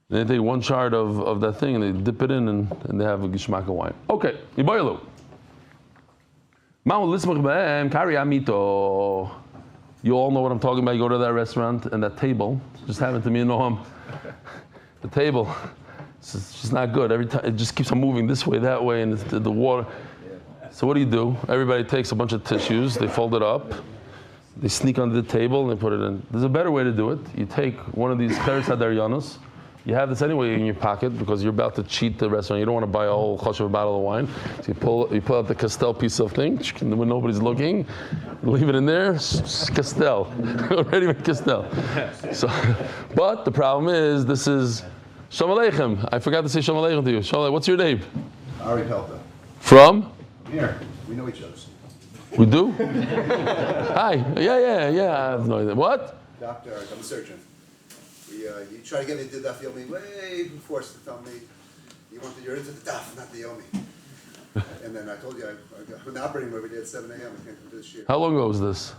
They take one shard of that thing and they dip it in and they have a gishmak of wine. Okay, Yiboilu. You all know what I'm talking about. You go to that restaurant and that table, just happened to me in Noam. The table, it's just not good. Every time it just keeps on moving this way, that way, and the water. So what do? Everybody takes a bunch of tissues, they fold it up, they sneak under the table and they put it in. There's a better way to do it. You take one of these Teres Hadaryanos. You have this anyway in your pocket because you're about to cheat the restaurant. You don't want to buy a whole chashuv bottle of wine. So you pull out the Castel piece of thing when nobody's looking. Leave it in there. Castel, ready with Castel. So, but the problem is this is Shalom Aleichem. I forgot to say Shalom Aleichem to you. Shalom. What's your name? Ariel. From? Here. We know each other. We do? Hi. Yeah. I have no idea. What? Doctor, I'm a surgeon. You try to get me to Daf Yomi way before to tell me you're into the Daf, not the Yomi. And then I told you I'm an operating room every day at 7 a.m. I can't come to this year. How long ago was this?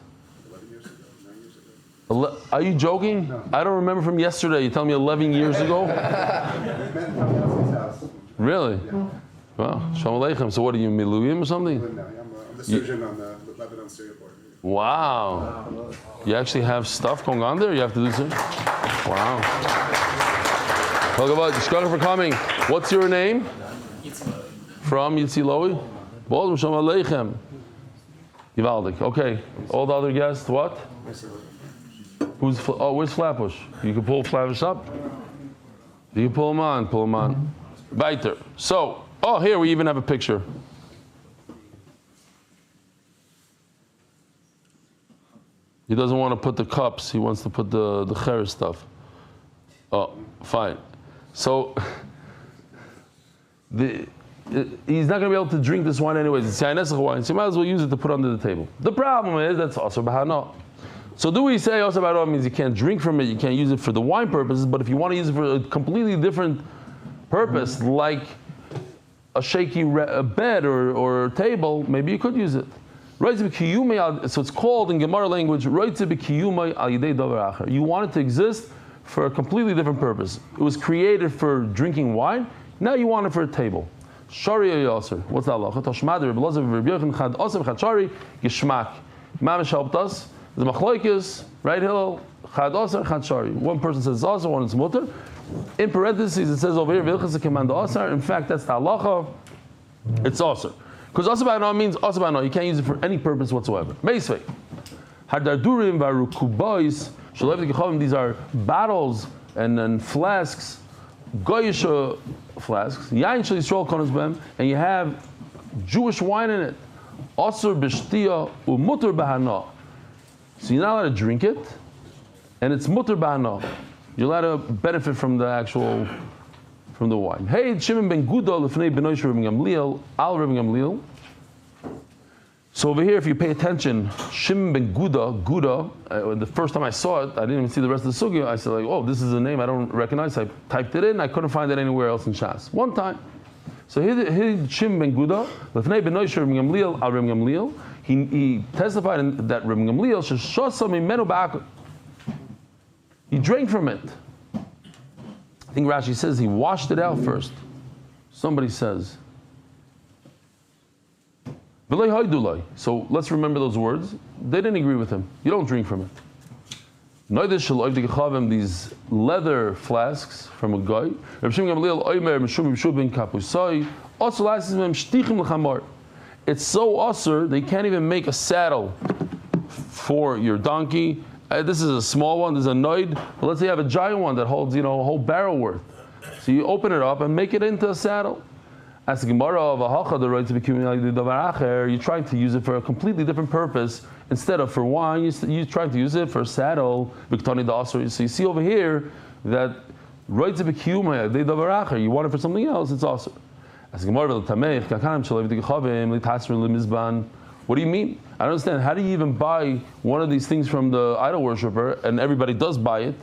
11 years ago, 9 years ago. Are you joking? No. I don't remember from yesterday. You tell me 11 years ago? We met in Tommy house. Really? Yeah. Wow. Shalom Aleichem. So what are you, Miluyim or something? No, I'm the surgeon on the Lebanon Syria border. Wow. You actually have stuff going on there? You have to do something? Wow. Talk about Shkoch for coming. What's your name? From Yitziloi? Bolum Shalom Aleichem. Givaldik. Okay. All the other guests, what? Where's Flatbush? You can pull Flatbush up? You can pull him on. Weiter. So, here we even have a picture. He doesn't want to put the cups, he wants to put the cheres stuff. Oh, fine. So, he's not going to be able to drink this wine anyways. It's Yainessach wine, so you might as well use it to put under the table. The problem is that's also bahana. So do we say also bahana means you can't drink from it, you can't use it for the wine purposes, but if you want to use it for a completely different purpose, like a shaky bed or table, maybe you could use it. So it's called in Gemara language, you want it to exist for a completely different purpose. It was created for drinking wine, now you want it for a table. Sharia Yasser. What's that halacha? Tashmad Rebbe Elazar Rebbe Yochanan Chad Osem Chad Shari Gishmak. Mamish helped us. The machlokes, right, Hillel, Chad Osar, Chad Shari. One person says Osar, one is Mutter. In parentheses it says over here Vilchas Command Osar. In fact, that's the halacha. It's Osar. Because Asabano means Asabano. You can't use it for any purpose whatsoever. Meisvei. Hadardurim varukubais. These are bottles and flasks, goyish flasks. Yain shel Yisrael konos b'hem, and you have Jewish wine in it. Asur b'shtia u'muter b'hana. So you're not allowed to drink it, and it's muter b'hana. You're allowed to benefit from the wine. Hey, Shimon ben Guda l'fnei benoish Rebbe Gamliel al Rebbe Gamliel. So over here, if you pay attention, Shimon ben Guda. The first time I saw it, I didn't even see the rest of the sugya. I said, oh, this is a name I don't recognize. I typed it in. I couldn't find it anywhere else in Shas. One time. So here, Shimon ben Guda l'fnei benoish Rebbe Gamliel al Rebbe Gamliel. He testified that Rebbe Gamliel sheshasa mimenu ba'akut. He drank from it. I think Rashi says he washed it out first. Somebody says. So let's remember those words. They didn't agree with him. You don't drink from it. These leather flasks from a guy. It's so usher they can't even make a saddle for your donkey. This is a small one, this is a noid, but let's say you have a giant one that holds, a whole barrel worth. So you open it up and make it into a saddle. As the Gemara of Ahacha, the right to be you're trying to use it for a completely different purpose. Instead of for wine, you're trying to use it for a saddle. So you see over here that right to be you want it for something else, it's also. As the Gemara what do you mean? I don't understand. How do you even buy one of these things from the idol worshiper and everybody does buy it?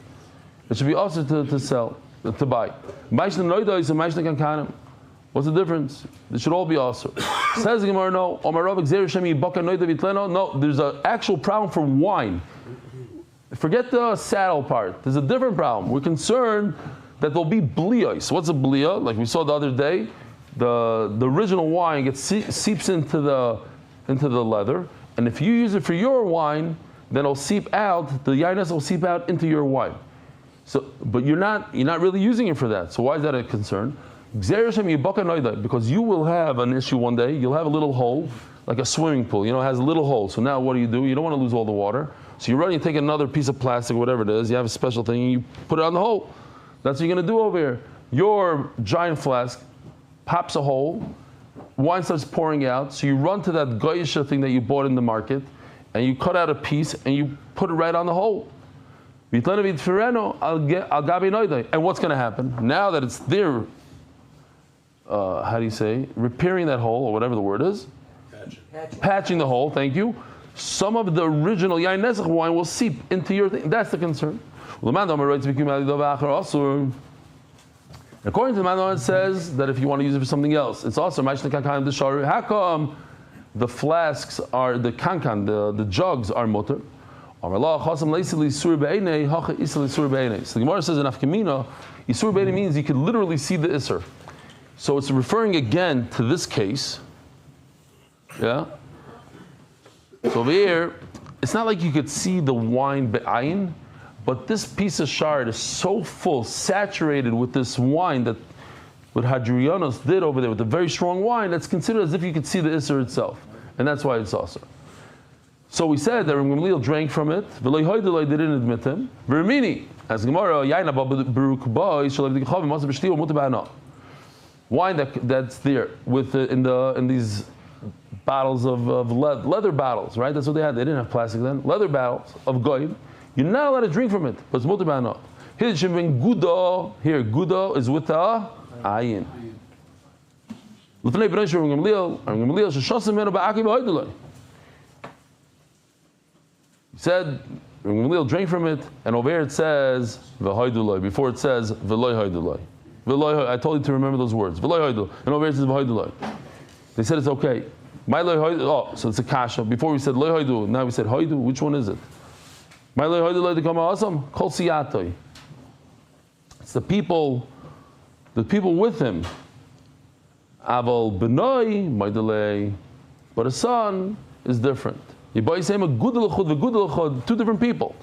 It should be also to sell, to buy. What's the difference? They should all be also. Says the Gemara, no. No, there's an actual problem for wine. Forget the saddle part. There's a different problem. We're concerned that there'll be bliyos. What's a bliya? Like we saw the other day, the original wine seeps into the leather, and if you use it for your wine, then it'll seep out. The yainus will seep out into your wine. So, but you're not really using it for that. So why is that a concern? Because you will have an issue one day. You'll have a little hole, like a swimming pool. It has a little hole. So now what do? You don't want to lose all the water. So you're ready to take another piece of plastic, whatever it is. You have a special thing, and you put it on the hole. That's what you're going to do over here. Your giant flask pops a hole. Wine starts pouring out. So you run to that goyisha thing that you bought in the market, and you cut out a piece, and you put it right on the hole. And what's going to happen? Now that it's there, repairing that hole, or whatever the word is. Patching the hole, thank you. Some of the original yain nesach wine will seep into your thing. That's the concern. According to the Manon, it says that if you want to use it for something else, it's also how come the flasks are, the kankan, the jugs are mutter? So the Gemara says in Afkamina, Isur Be'ene means you could literally see the Isser. So it's referring again to this case. Yeah? So over here, it's not like you could see the wine be'ayin, but this piece of shard is so full, saturated with this wine that what Hadrianos did over there with the very strong wine, that's considered as if you could see the Isser itself. And that's why it's also. So we said that Gamliel drank from it. They didn't admit him. Vermini, as Gemara, wine that's there with in these bottles of leather bottles, right? That's what they had. They didn't have plastic then. Leather bottles of goyim. You're not allowed to drink from it, but it's mutar b'ana. Here, gudo is with the ayin. Said Gamliel drank from it, and over here it says v'hoyduloi. Before it says v'loi hoyduloi. I told you to remember those words. V'loi hoydul, and over here it says v'hoyduloi. They said it's okay. My loi hoydul. Oh, so it's a kasha. Before we said loi hoydul, now we said hoydul. Which one is it? My loi hoyduloi to come awesome. Kol siyatoi. It's the people with him. Aval benoi moydulei, but a son is different. Two different people.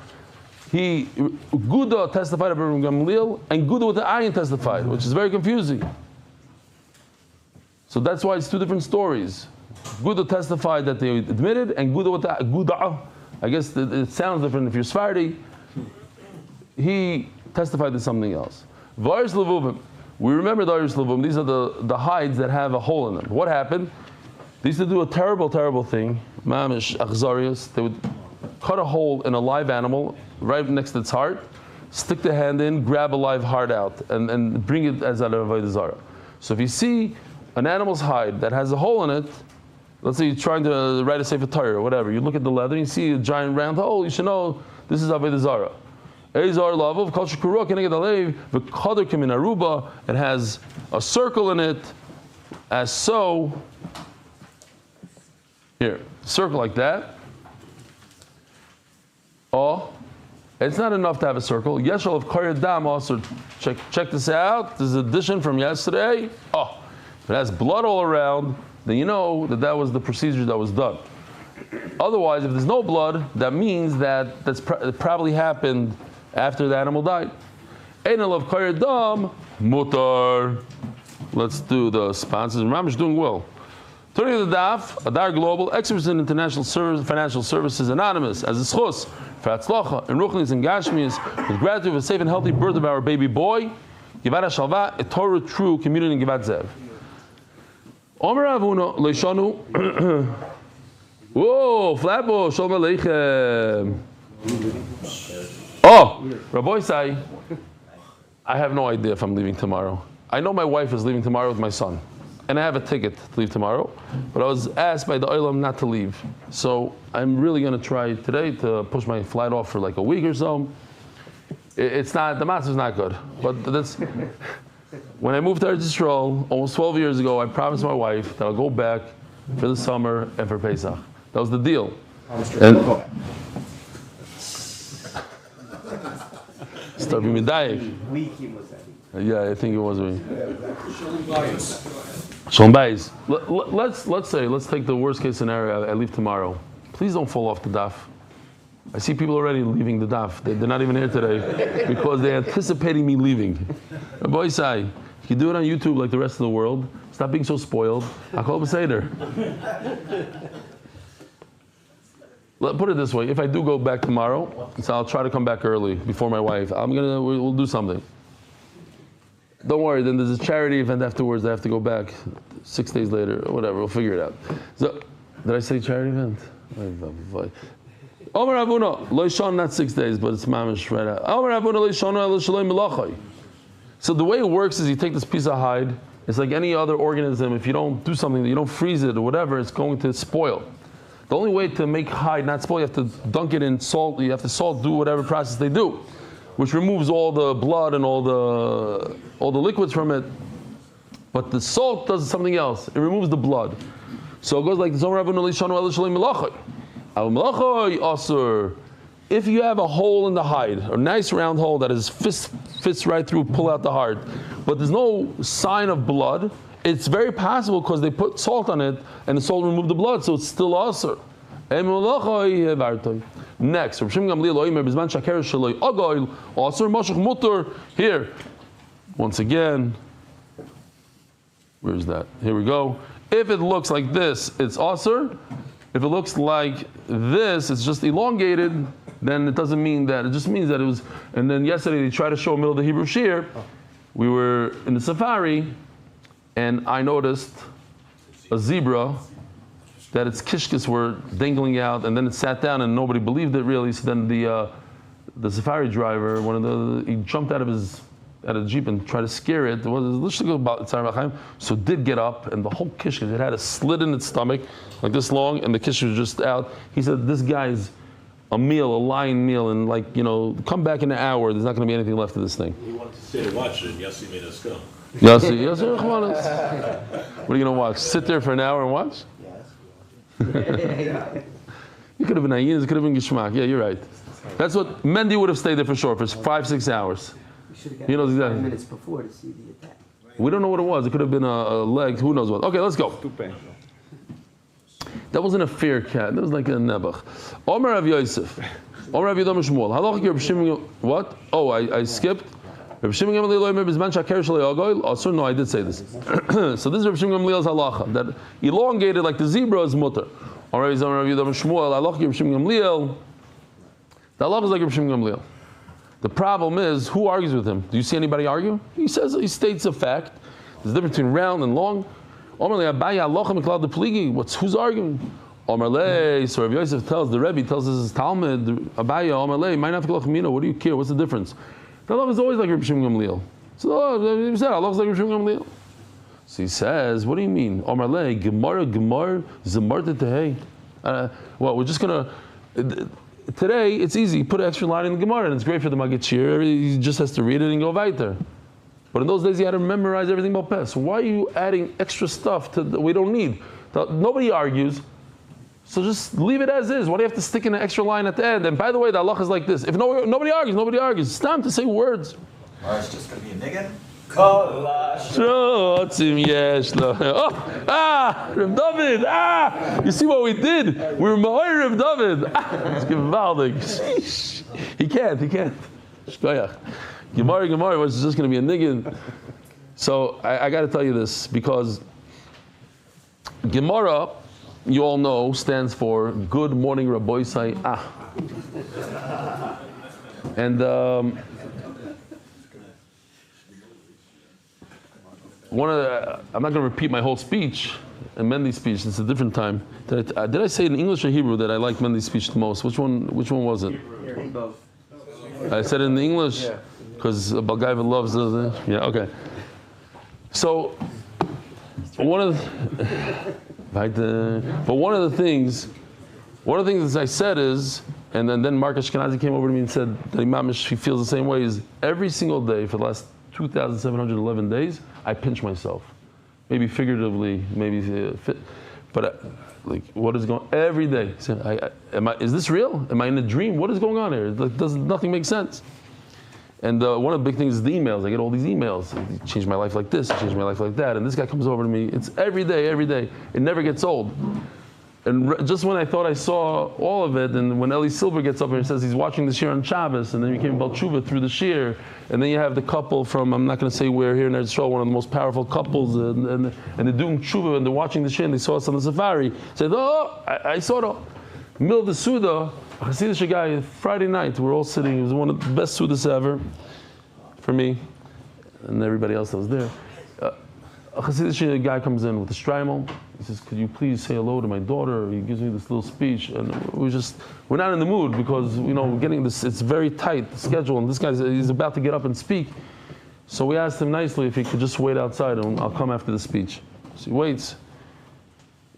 Guda testified about Gamliel, and Guda with the ayin testified, which is very confusing. So that's why it's two different stories. Guda testified that they admitted, and Guda with the Guda, I guess it sounds different if you're Sephardi. He testified to something else. Varis Levuvim. We remember the Varis Levuvim. These are the hides that have a hole in them. What happened? They used to do a terrible, terrible thing. Mamish achzarius. They would cut a hole in a live animal right next to its heart, stick the hand in, grab a live heart out, and bring it as out of Avodah Zarah. So if you see an animal's hide that has a hole in it, let's say you're trying to write a Sefer Torah or whatever, you look at the leather and you see a giant round hole, you should know this is Avodah Zarah. It has a circle in it, as so. Here, circle like that. Oh, it's not enough to have a circle. Yeshal of Koyadam also, check this out. This is an addition from yesterday. Oh, if it has blood all around, then you know that was the procedure that was done. Otherwise, if there's no blood, that means that it probably happened after the animal died. Einel of Koyadam, mutar. Let's do the sponsors. Ramish doing well. Turning to the Daf, Adar Global, experts in international financial services, anonymous, as a schus, for Hatzlacha, in Ruchnis and Gashmias, with gratitude for a safe and healthy birth of our baby boy, Givat HaShalva, a Torah true community in Givat Zev. Omer Avuna Leishanu. Whoa, Flatbush, Shalom Aleichem. Oh, Rabbi Isai, I have no idea if I'm leaving tomorrow. I know my wife is leaving tomorrow with my son, and I have a ticket to leave tomorrow, but I was asked by the Olam not to leave. So I'm really going to try today to push my flight off for like a week or so. It's not, the matzah is not good, but that's, when I moved to Eretz Yisrael almost 12 years ago, I promised my wife that I'll go back for the summer and for Pesach. That was the deal. And starting me dying. Yeah, I think it was me. Shalom Beis. Let's take the worst case scenario. I leave tomorrow. Please don't fall off the daf. I see people already leaving the daf. They're not even here today because they're anticipating me leaving. Rabbi Isai, you can do it on YouTube like the rest of the world. Stop being so spoiled. Hakol b'seder. Put it this way: if I do go back tomorrow, so I'll try to come back early before my wife. We'll do something. Don't worry. Then there's a charity event afterwards. I have to go back 6 days later or whatever. We'll figure it out. So, did I say charity event? Omer Avuna Loishon, not 6 days, but it's mamish right out. Omer Avuna Loishon el shalom melachai. So the way it works is you take this piece of hide. It's like any other organism. If you don't do something, you don't freeze it or whatever, it's going to spoil. The only way to make hide not spoil, you have to dunk it in salt. You have to do whatever process they do, which removes all the blood and all the liquids from it. But the salt does something else. It removes the blood. So it goes like this. If you have a hole in the hide, a nice round hole that fits right through, pull out the heart, but there's no sign of blood, it's very possible because they put salt on it and the salt removed the blood, so it's still asur. Next, here, once again, where's that? Here we go. If it looks like this, it's asur. If it looks like this, it's just elongated, then it doesn't mean that. It just means that it was. And then yesterday they tried to show a middle of the Hebrew Shir. We were in the safari, and I noticed a zebra that its kishkis were dangling out, and then it sat down, and nobody believed it really. So then the safari driver, he jumped out of a jeep and tried to scare it. It was literally about Tzar, so did get up, and the whole kishkis, it had a slit in its stomach like this long, and the kishkis was just out. He said, "This guy's a lion meal, and come back in an hour. There's not going to be anything left of this thing." He wanted to stay to watch it, and Yossi made us go. Yossi, what are you going to watch? Sit there for an hour and watch? Yes. You could have been ayin, it could have been gishmak. Yeah, you're right. That's what Mendy would have stayed there for sure, for 5-6 hours. We should have got He knows exactly. 5 minutes before to see the attack. We don't know what it was. It could have been a leg. Who knows what? Okay, let's go. That wasn't a fair cat. That was like a nebuch. Omer Rav Yosef. Omer Rav Yidam Shmuel. Halach Reb Shimon. What? Oh, I skipped. Reb Shimon Gamliel Omer Bizman Shaker Shalei Agoil. Also, no, I did say this. So this is Reb Shimon Gamliel's halacha, that elongated like the zebra is mutter. Omer Rav Yidam Shmuel. Halach Reb Shimon Gamliel. The halacha is like Reb Shimon Gamliel. The problem is, who argues with him? Do you see anybody argue? He states a fact. There's a difference between round and long. Who's arguing? So Rav Yosef tells the Rebbe, tells us his Talmud, Abaya, what do you care? What's the difference? The Allah is always like Reb Shimon Gamliel. So he said, Allah is like Reb Shimon Gamliel. So he says, what do you mean? Gemara, Zemarta Tehei. Well, we're just going to... Today, it's easy. You put an extra line in the Gemara, and it's great for the Maggid Shir. He just has to read it and go weiter. But in those days, you had to memorize everything about Pes. So why are you adding extra stuff that we don't need? Nobody argues. So just leave it as is. Why do you have to stick in an extra line at the end? And by the way, the halacha is like this. If nobody argues. It's time to say words. It's just going to be a nigga? Reb David, you see what we did? We were Ma'or Reb David. It's gewaldig. He can't. Shkoyach. Gemara was just going to be a niggin. So I got to tell you this, because Gemara, you all know, stands for Good Morning Rabbi Isai. And I'm not going to repeat my whole speech, and Mendy's speech. It's a different time. Did I say in English or Hebrew that I like Mendy's speech the most? Which one was it? Both. I said it in English because Balgaiva loves the. Yeah, okay. So one of the things that I said is, and then Mark Ashkenazi came over to me and said that he feels the same way. Is every single day for the last 2,711 days, I pinch myself, maybe figuratively, maybe but like what is going every day? So is this real? Am I in a dream? What is going on here? Like, nothing make sense. And one of the big things is the emails. I get all these emails. It changed my life like this, it changed my life like that. And this guy comes over to me. It's every day. It never gets old. And just when I thought I saw all of it, and when Eli Silver gets up and says he's watching the shir on Shabbos, and then he came Balchuva through the shir, and then you have the couple from, I'm not going to say where here in Israel, one of the most powerful couples, and they're doing tshuva, and they're watching the shir, and they saw us on the safari. Said, I saw it. Mil de Suda, a Hasidic guy, Friday night, we're all sitting. It was one of the best Sudas ever for me, and everybody else that was there. A Hasidic guy comes in with a streimel. He says, could you please say hello to my daughter? He gives me this little speech, and we're not in the mood because, we're getting this, it's very tight, the schedule, and this guy, he's about to get up and speak. So we asked him nicely if he could just wait outside, and I'll come after the speech. So he waits,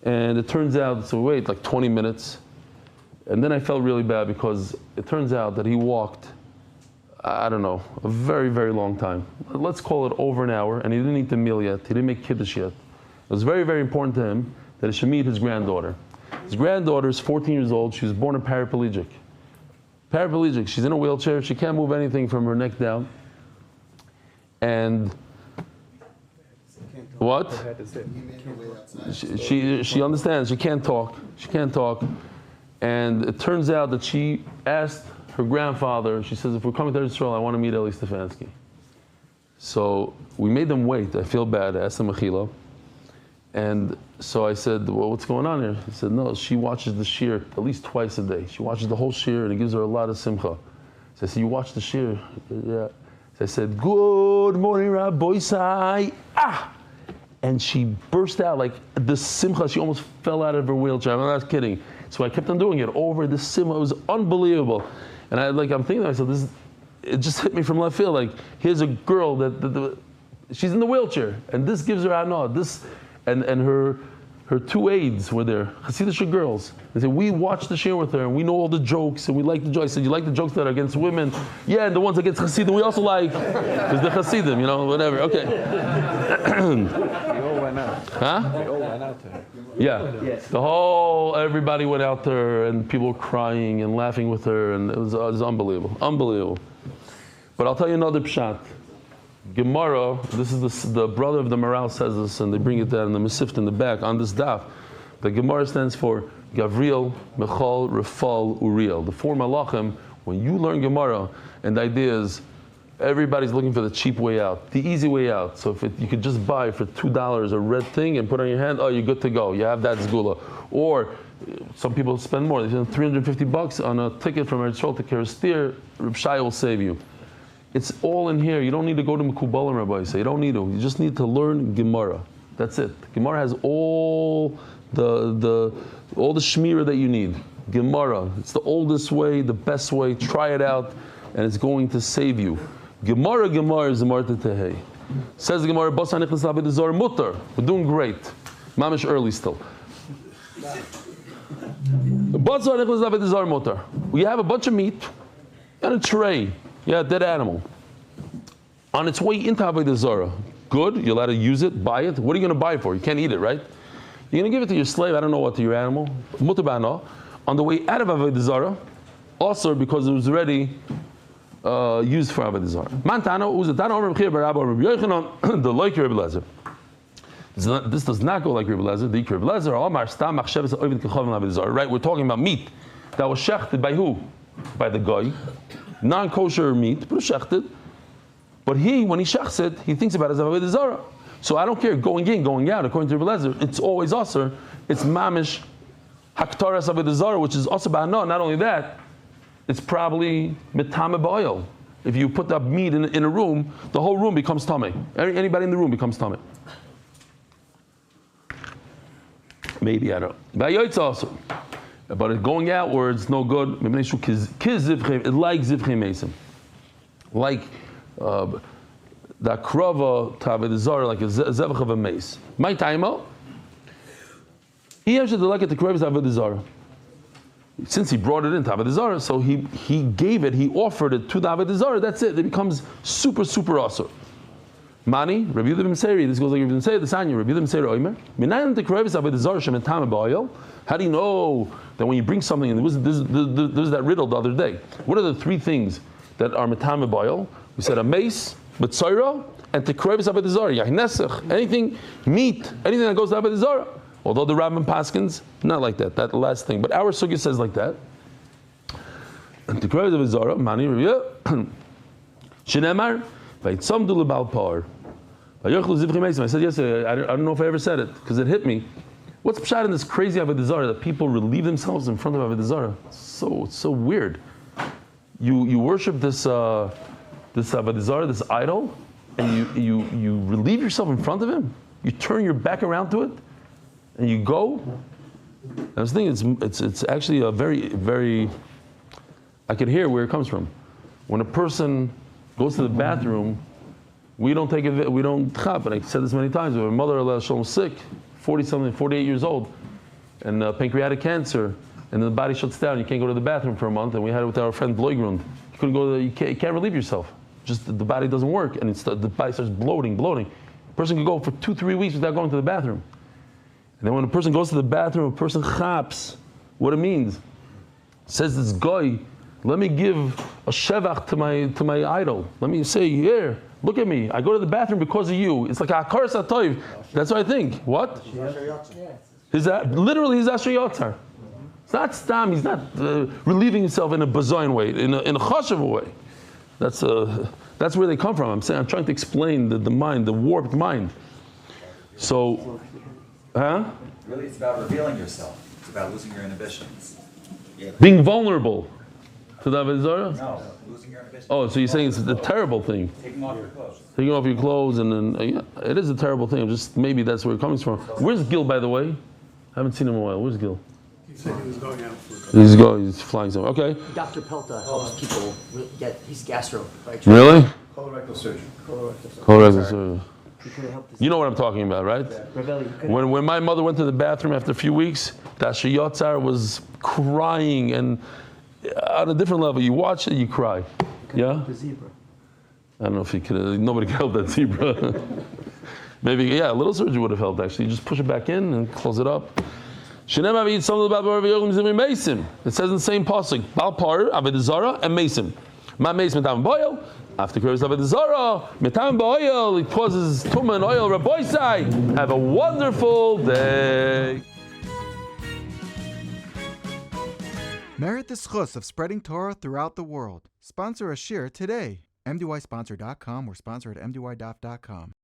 and it turns out, so we wait like 20 minutes, and then I felt really bad because it turns out that he walked, I don't know, a very, very long time. Let's call it over an hour, and he didn't eat the meal yet. He didn't make kiddush yet. It was very, very important to him that he should meet his granddaughter. His granddaughter is 14 years old. She was born a paraplegic. She's in a wheelchair. She can't move anything from her neck down. And what? She understands. She can't talk. And it turns out that she asked her grandfather, she says, if we're coming to Israel, I want to meet Eli Stefansky. So we made them wait. I feel bad. I asked them Mechila. And so I said, well, what's going on here? He said, no, she watches the shir at least twice a day. She watches the whole shir, and it gives her a lot of simcha. So I said, you watch the shir? Yeah. So I said, good morning, Rabbi Sai. And she burst out like the simcha. She almost fell out of her wheelchair. I'm not kidding. So I kept on doing it over the simcha. It was unbelievable. And I'm thinking to myself, it just hit me from left field. Like, here's a girl that she's in the wheelchair, and this gives her anah. And her two aides were there, Hasidic girls. They said, we watched the shir with her, and we know all the jokes, and we like the jokes. I said, you like the jokes that are against women? Yeah, and the ones against Hasidim we also like, because they're Hasidim, whatever. Okay. They all went out. Huh? They all went out to her. Yeah. Yes. Everybody went out there, and people were crying and laughing with her, and it was unbelievable. Unbelievable. But I'll tell you another pshat. Gemara, this is the brother of the Maral says this, and they bring it down in the Mesifta in the back on this daf. The Gemara stands for Gavriel, Michal, Rafal, Uriel. The four malachim. When you learn Gemara, and the idea is everybody's looking for the cheap way out, the easy way out. So if you could just buy for $2 a red thing and put it on your hand, you're good to go. You have that zgula. Or some people spend more. They spend $350 on a ticket from Eretz to Kerestir. Reb Shai will save you. It's all in here. You don't need to go to Mekubalim, Rabbi say. You don't need to. You just need to learn Gemara. That's it. Gemara has all the shmira that you need. Gemara. It's the oldest way, the best way. Try it out, and it's going to save you. Gemara is the Marta Tehei. Says the Gemara, Basa nichnas Avodah Zarah mutar. We're doing great. Mamish early still. Basa nichnas Avodah Zarah mutar. We have a bunch of meat and a tray. Yeah, dead animal. On its way into Avodah Zarah. Good, you're allowed to use it, buy it. What are you going to buy it for? You can't eat it, right? You're going to give it to your slave, I don't know what, to your animal. Mutabana. On the way out of Avodah Zarah, also because it was already used for Avodah Zarah. Mantana, the like Rebbe Lezer. This does not go like Rebbe Lezer. The Rebbe Lezer, right? We're talking about meat that was shechted by who? By the guy. Non-kosher meat, but shechted. But when he shechts it, he thinks about it as Avodah Zarah. So I don't care going in, going out. According to Rebbe Lezer, it's always aser. It's mamish haktaras Avodah Zarah, which is aser ba'ana. Not only that, it's probably metame ba'oil. If you put that meat in a room, the whole room becomes tamei. Anybody in the room becomes tamei. Maybe, I don't know. Vayoytz also. But it going outwards, no good. It like zivchei mesim. Like the akrava to Avodah Zarah, like a zevach of a mace. My taimo. He has to like it to krava Avodah Zarah. Since he brought it into Avodah Zarah, so he gave it, he offered it to the Avodah Zarah. That's it. It becomes super asur. Mani, Rabbi Yehuda ben Meseiri, this goes like Rabbi Yehuda ben Meseiri, the Sanya, Rabbi Yehuda ben Meseiri Omer. Minayin to krava Avodah Zarah shemen tama ba'oil. How do you know that when you bring something, and there was that riddle the other day. What are the three things that are metame b'oil? We said a mace, b'tzoira, and to krava Avodah Zarah. Yachnesach, anything, meat, anything that goes to Avodah Zarah. Although the Rambam Paskins, not like that, that last thing. But our Sugya says like that. And to krava Avodah Zarah, mani revia, shenemar, vaytzamdu lebal par. I said yesterday, I don't know if I ever said it, because it hit me. What's pshat in this crazy Avodah Zarah that people relieve themselves in front of Avodah Zarah? It's so weird. You worship this Avodah Zarah, this idol, and you relieve yourself in front of him. You turn your back around to it, and you go. I was thinking it's actually a very, very. I could hear where it comes from. When a person goes to the bathroom, we don't take it. We don't chap. And I said this many times. When my mother was sick. 40-something, 48 years old, and pancreatic cancer, and then the body shuts down. You can't go to the bathroom for a month, and we had it with our friend Bloigrund. You couldn't go. You can't relieve yourself. Just the body doesn't work, and the body starts bloating. A person can go for 2-3 weeks without going to the bathroom. And then when a person goes to the bathroom, a person chaps. What it means? Says this guy, let me give a shevach to my idol. Let me say, here, look at me. I go to the bathroom because of you. It's like a akar satoiv. That's what I think. What? Literally, he's Asher Yotzar. It's not stam. He's not relieving himself in a bazoin way, in a chashav way. That's where they come from. I'm trying to explain the mind, the warped mind. So, Really, it's about revealing yourself. It's about losing your inhibitions. Being vulnerable to the Avodah Zarah? No, losing your inhibitions. Oh, so you're saying it's a terrible thing? Taking off your clothes. Taking off your clothes, and then it is a terrible thing. Just maybe that's where it comes from. Where's Gil, by the way? I haven't seen him in a while. Where's Gil? He said he was going out for a couple. He's flying somewhere. Okay. Dr. Pelta helps people he's gastro, right? Really? Colorectal surgeon. Colorectal surgeon. He could have helped us. You know what I'm talking about, right? When my mother went to the bathroom after a few weeks, Dasha Yotzar was crying, and on a different level, you watch it, you cry. Yeah? The zebra. I don't know if he could. Nobody could help that zebra. Maybe, a little surgery would have helped. Actually, you just push it back in and close it up. It says in the same pasuk, Balpar, Avodah Zarah, and Mason. Ma Mason metam boil. After Kurz Avodah Zarah, metam boil. It causes tumah and oil. Rabbi Sai, have a wonderful day. Merit the schus of spreading Torah throughout the world. Sponsor a shir today. MDYsponsor.com or sponsor at MDYDaf.com.